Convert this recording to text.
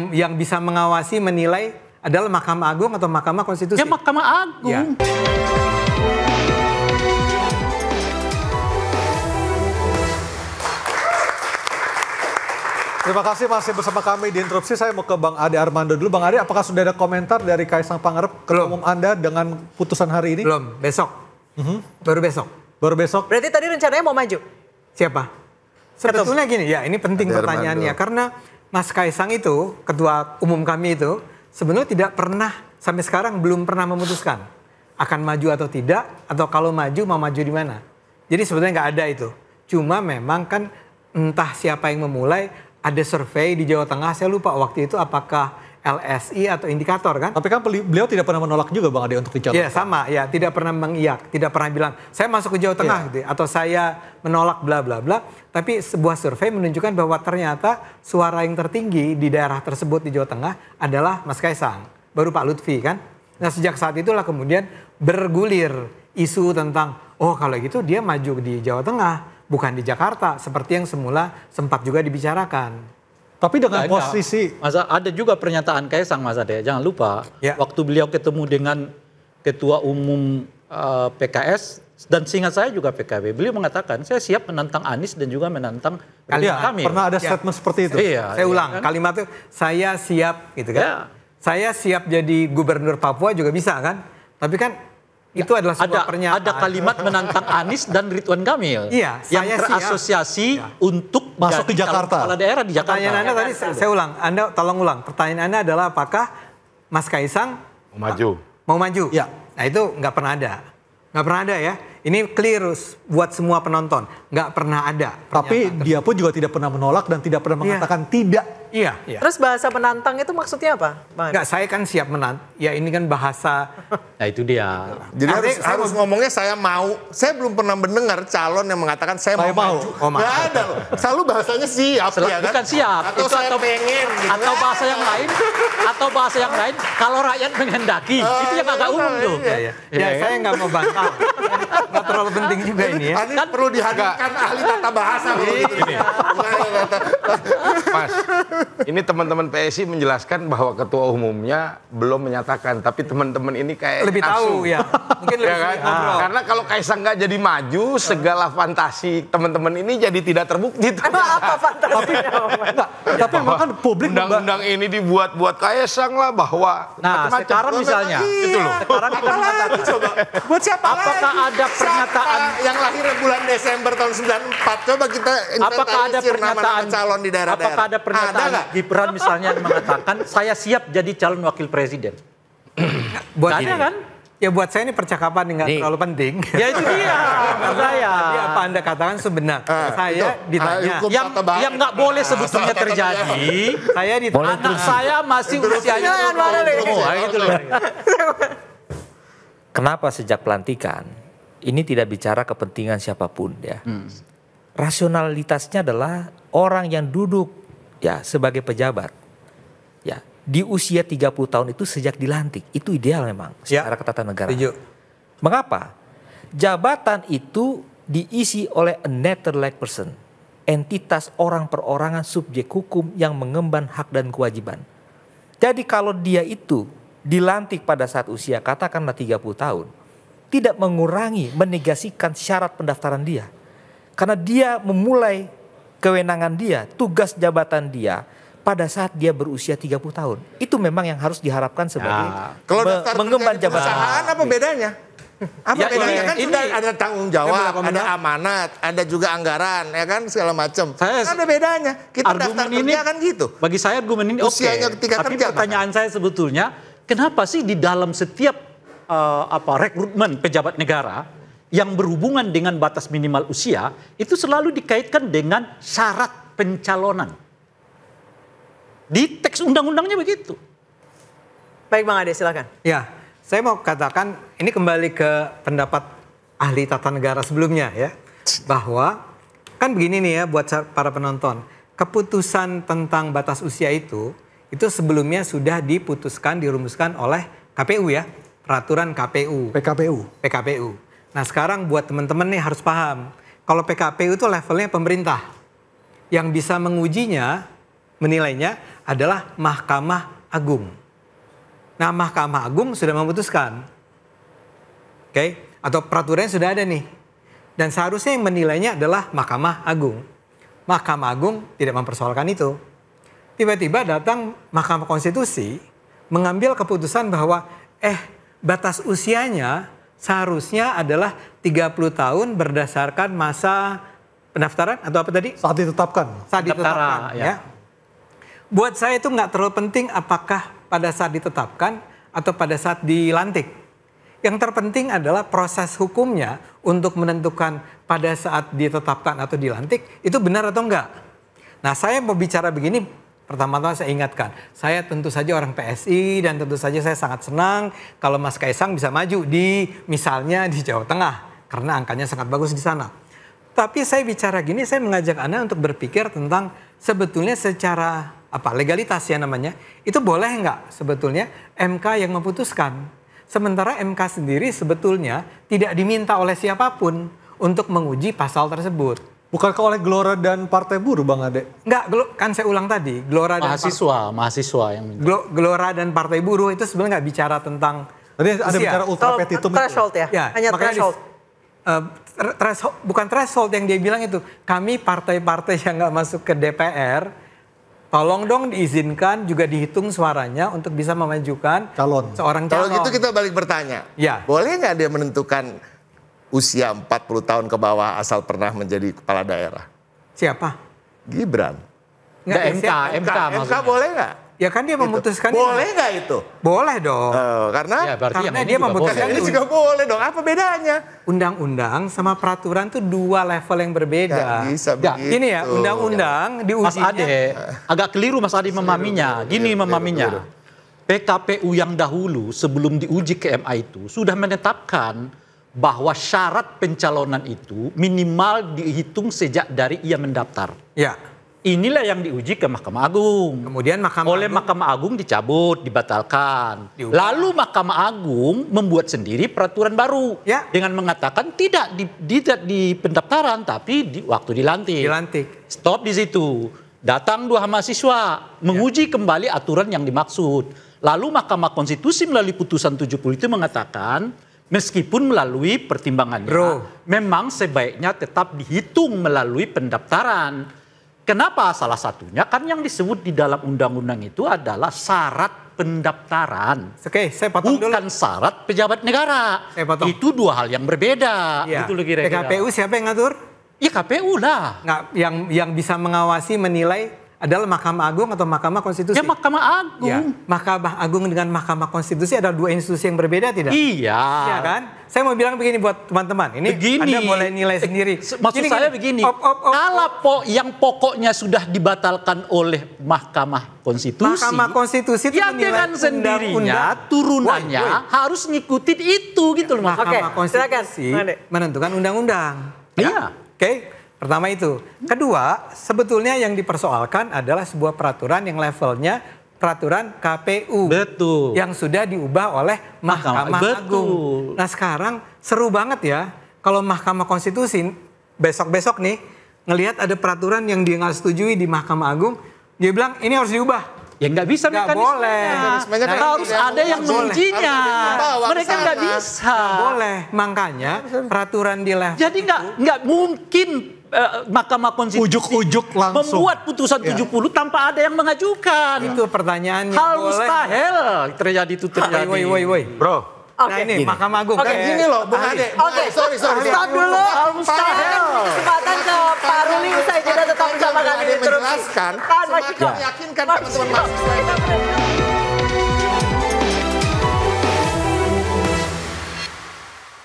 Yang bisa mengawasi, menilai adalah Mahkamah Agung atau Mahkamah Konstitusi? Ya Mahkamah Agung. Ya. Terima kasih masih bersama kami di Interupsi. Saya mau ke Bang Ade Armando dulu. Bang Ade, apakah sudah ada komentar dari Kaisang Pangarep, Ketua Umum Anda dengan putusan hari ini? Belum, besok. Baru besok. Baru besok? Berarti tadi rencananya mau maju? Siapa? Sebetulnya gini, ya ini penting pertanyaannya. Karena Mas Kaisang itu, Ketua Umum kami itu, sebenarnya tidak pernah, sampai sekarang belum pernah memutuskan akan maju atau tidak, atau kalau maju mau maju di mana. Jadi sebetulnya nggak ada itu. Cuma memang kan entah siapa yang memulai, ada survei di Jawa Tengah, saya lupa waktu itu apakah LSI atau indikator kan? Tapi kan beliau tidak pernah menolak juga Bang Ade untuk dicalonkan. Iya sama, ya tidak pernah mengiyak, tidak pernah bilang saya masuk ke Jawa Tengah gitu, atau saya menolak bla bla bla. Tapi sebuah survei menunjukkan bahwa ternyata suara yang tertinggi di daerah tersebut di Jawa Tengah adalah Mas Kaisang, baru Pak Lutfi kan. Nah sejak saat itulah kemudian bergulir isu tentang oh kalau gitu dia maju di Jawa Tengah, bukan di Jakarta seperti yang semula sempat juga dibicarakan. Tapi dengan posisi... Masa ada juga pernyataan Kaisang Mas Ade, jangan lupa. Ya. Waktu beliau ketemu dengan Ketua Umum PKS, dan seingat saya juga PKB, beliau mengatakan saya siap menantang Anies dan juga menantang kami. Pernah ada statement seperti itu. Iya, Saya ulang, kan? kalimat itu saya siap gitu kan. Ya. Saya siap jadi gubernur Papua juga bisa kan. Tapi kan itu adalah sebuah pernyataan. Ada kalimat menantang Anies dan Ridwan Kamil. Iya, yang saya terasosiasi untuk masuk ke Jakarta. Kepala daerah di Jakarta. Pertanyaan Anda tadi saya ulang, Anda tolong ulang. Pertanyaan Anda adalah apakah Mas Kaisang Mau maju? mau maju? Ya. Nah itu nggak pernah ada. Nggak pernah ada ya. Ini clear buat semua penonton. Nggak pernah ada. Tapi dia pun juga tidak pernah menolak dan tidak pernah mengatakan tidak. Iya. Iya. Terus bahasa penantang itu maksudnya apa, Bang Ade? Nggak, saya kan siap menang. Ya ini kan bahasa. Nah itu dia. Jadi harus ngomongnya saya mau. Saya belum pernah mendengar calon yang mengatakan saya mau maju. Oh, Nggak ada loh. Selalu bahasanya siap ya kan? Bukan siap. Atau Itu saya pengen gitu. Atau bahasa yang lain. Atau bahasa yang lain. Kalau rakyat menghendaki. Itu yang agak umum tuh. Ya, saya nggak mau bantah. Nggak terlalu penting juga ini ya. Ini perlu dihadirkan ahli tata bahasa. Ini. Mas, ini teman-teman PSI menjelaskan bahwa ketua umumnya belum menyatakan, tapi teman-teman ini kayak Lebih tahu ya. Mungkin lebih Ya kan? sulit ngobrol. Karena kalau Kaisang nggak jadi maju, segala fantasi teman-teman ini jadi tidak terbukti. Emang apa fantasinya? Tapi memang kan publik... Undang-undang ini dibuat-buat Kaisang lah bahwa Nah macam-macam. sekarang misalnya. Itu loh. Sekarang kita mengatakan. Coba. Buat siapa Apakah lagi? ada pernyataan? Siapa yang lahir bulan Desember tahun 94? Coba kita Apakah ada inventarisir pernyataan nama-nama calon di daerah-daerah. Apakah ada pernyataan nggak? Gibran misalnya yang mengatakan saya siap jadi calon wakil presiden? Buat Nggak ada ini. kan? Ya buat saya ini percakapan yang nggak terlalu penting. Ya itu dia. menurut saya. Tadi apa Anda katakan sebenarnya? Saya ditanya. hukum Yang tata bahasa. yang nggak boleh sebetulnya Tata terjadi. Saya ditanya. Anak saya masih usianya gitu loh. Kenapa sejak pelantikan ini tidak bicara kepentingan siapapun ya. Rasionalitasnya adalah orang yang duduk ya sebagai pejabat. Ya, di usia 30 tahun itu sejak dilantik, itu ideal memang secara ketatanegaraan. Setuju. Mengapa? Jabatan itu diisi oleh a nature-like person. Entitas orang perorangan subjek hukum yang mengemban hak dan kewajiban. Jadi kalau dia itu dilantik pada saat usia katakanlah 30 tahun, tidak mengurangi, menegasikan syarat pendaftaran dia. Karena dia memulai kewenangan dia, tugas jabatan dia pada saat dia berusia 30 tahun. Itu memang yang harus diharapkan sebagai Kalau daftar mengemban kerja di jabatan. perusahaan apa bedanya? Apa Ya, bedanya kan ini- sudah ada tanggung jawab, ada amanat, ada juga anggaran, ya kan segala macam. Ada bedanya. Kita daftar kerja kan gitu. Bagi saya argumen ini oke. Usianya ketika Tapi kerja, pertanyaan saya sebetulnya, kenapa sih di dalam setiap rekrutmen pejabat negara yang berhubungan dengan batas minimal usia itu selalu dikaitkan dengan syarat pencalonan. Di teks undang-undangnya begitu. Baik Bang Ade, silakan. Ya, saya mau katakan ini kembali ke pendapat ahli tata negara sebelumnya ya. Bahwa kan begini nih ya buat para penonton. Keputusan tentang batas usia itu sebelumnya sudah diputuskan, dirumuskan oleh KPU ya. Peraturan KPU. PKPU. Nah sekarang buat teman-teman nih harus paham. Kalau PKPU itu levelnya pemerintah. Yang bisa mengujinya menilainya adalah Mahkamah Agung. Nah, Mahkamah Agung sudah memutuskan. Oke, atau peraturannya sudah ada nih. Dan seharusnya yang menilainya adalah Mahkamah Agung. Mahkamah Agung tidak mempersoalkan itu. Tiba-tiba datang Mahkamah Konstitusi mengambil keputusan bahwa batas usianya seharusnya adalah 30 tahun berdasarkan masa pendaftaran atau apa tadi? Saat ditetapkan. Saat ditetapkan, ya. Buat saya itu nggak terlalu penting apakah pada saat ditetapkan atau pada saat dilantik. Yang terpenting adalah proses hukumnya untuk menentukan pada saat ditetapkan atau dilantik itu benar atau enggak. Nah, saya mau bicara begini, pertama-tama saya ingatkan, saya tentu saja orang PSI dan tentu saja saya sangat senang kalau Mas Kaisang bisa maju misalnya di Jawa Tengah karena angkanya sangat bagus di sana. Tapi saya bicara gini, saya mengajak Anda untuk berpikir tentang sebetulnya secara legalitas ya namanya, itu boleh enggak sebetulnya MK yang memutuskan. Sementara MK sendiri sebetulnya tidak diminta oleh siapapun untuk menguji pasal tersebut. Bukankah oleh Gelora dan Partai Buruh, Bang Ade? Enggak, kan saya ulang tadi. Gelora mahasiswa yang minta. Gelora dan Partai Buruh itu sebenarnya nggak bicara tentang tadi ada bicara ultra petitum threshold itu. ya? Hanya threshold. Bukan threshold yang dia bilang itu. Kami partai-partai yang nggak masuk ke DPR, tolong dong diizinkan juga dihitung suaranya untuk bisa memajukan seorang calon. Kalau gitu kita balik bertanya. Ya. Boleh nggak dia menentukan usia 40 tahun ke bawah asal pernah menjadi kepala daerah? Siapa? Gibran. MK boleh nggak? Ya kan dia memutuskan. Boleh nggak itu? Boleh dong. Karena dia memutuskan. Ini juga boleh dong. Apa bedanya? Undang-undang sama peraturan itu dua level yang berbeda. Gak bisa begitu. Gini ya, undang-undang diujinya. Mas Ade, agak keliru Mas Ade memahaminya. Gini memahaminya. PKPU yang dahulu sebelum diuji ke MA itu sudah menetapkan bahwa syarat pencalonan itu minimal dihitung sejak dari ia mendaftar. Ya. Inilah yang diuji ke Mahkamah Agung. Kemudian Mahkamah Agung dicabut, dibatalkan. Lalu Mahkamah Agung membuat sendiri peraturan baru dengan mengatakan tidak di pendaftaran tapi waktu dilantik. Stop di situ. Datang 2 mahasiswa menguji kembali aturan yang dimaksud. Lalu Mahkamah Konstitusi melalui putusan 70 itu mengatakan meskipun melalui pertimbangannya memang sebaiknya tetap dihitung melalui pendaftaran. Kenapa? Salah satunya kan yang disebut di dalam undang-undang itu adalah syarat pendaftaran. Oke, saya potong dulu. Bukan syarat pejabat negara. Itu 2 hal yang berbeda. Ya. Gitu loh kira-kira. PKPU siapa yang ngatur? Ya KPU lah. Nggak, yang bisa mengawasi, menilai adalah Mahkamah Agung atau Mahkamah Konstitusi? Ya Mahkamah Agung. Ya. Mahkamah Agung dengan Mahkamah Konstitusi adalah 2 institusi yang berbeda tidak? Iya. Iya kan? Saya mau bilang begini buat teman-teman. Ini Anda boleh nilai sendiri. Maksud saya begini. Kalau yang pokoknya sudah dibatalkan oleh Mahkamah Konstitusi. Mahkamah Konstitusi itu dengan sendirinya turunannya harus ngikutin itu gitu loh. Mahkamah Konstitusi menentukan undang-undang. Iya. Oke. Pertama itu. Kedua, sebetulnya yang dipersoalkan adalah sebuah peraturan yang levelnya peraturan KPU. Betul. Yang sudah diubah oleh Mahkamah Agung. Nah sekarang seru banget ya. Kalau Mahkamah Konstitusi besok-besok nih ngelihat ada peraturan yang dia nggak setujui di Mahkamah Agung. Dia bilang ini harus diubah. Ya nggak bisa. Nggak boleh. Harus ada yang mengujinya. Mereka nggak bisa. Nggak boleh. Makanya peraturan di level. Jadi nggak mungkin Mahkamah Konstitusi ujuk-ujuk langsung membuat putusan 70 tanpa ada yang mengajukan. Itu pertanyaannya. Hal mustahil terjadi itu terjadi. Woi. Bro. Nah ini Mahkamah Agung. Gini loh, Bung Ade. Sorry. Stop dulu. Saya kesempatan ke Pak Ruli, usai jeda tetap bersama kami di Interupsi. Menjelaskan, semakin meyakinkan teman-teman mahasiswa.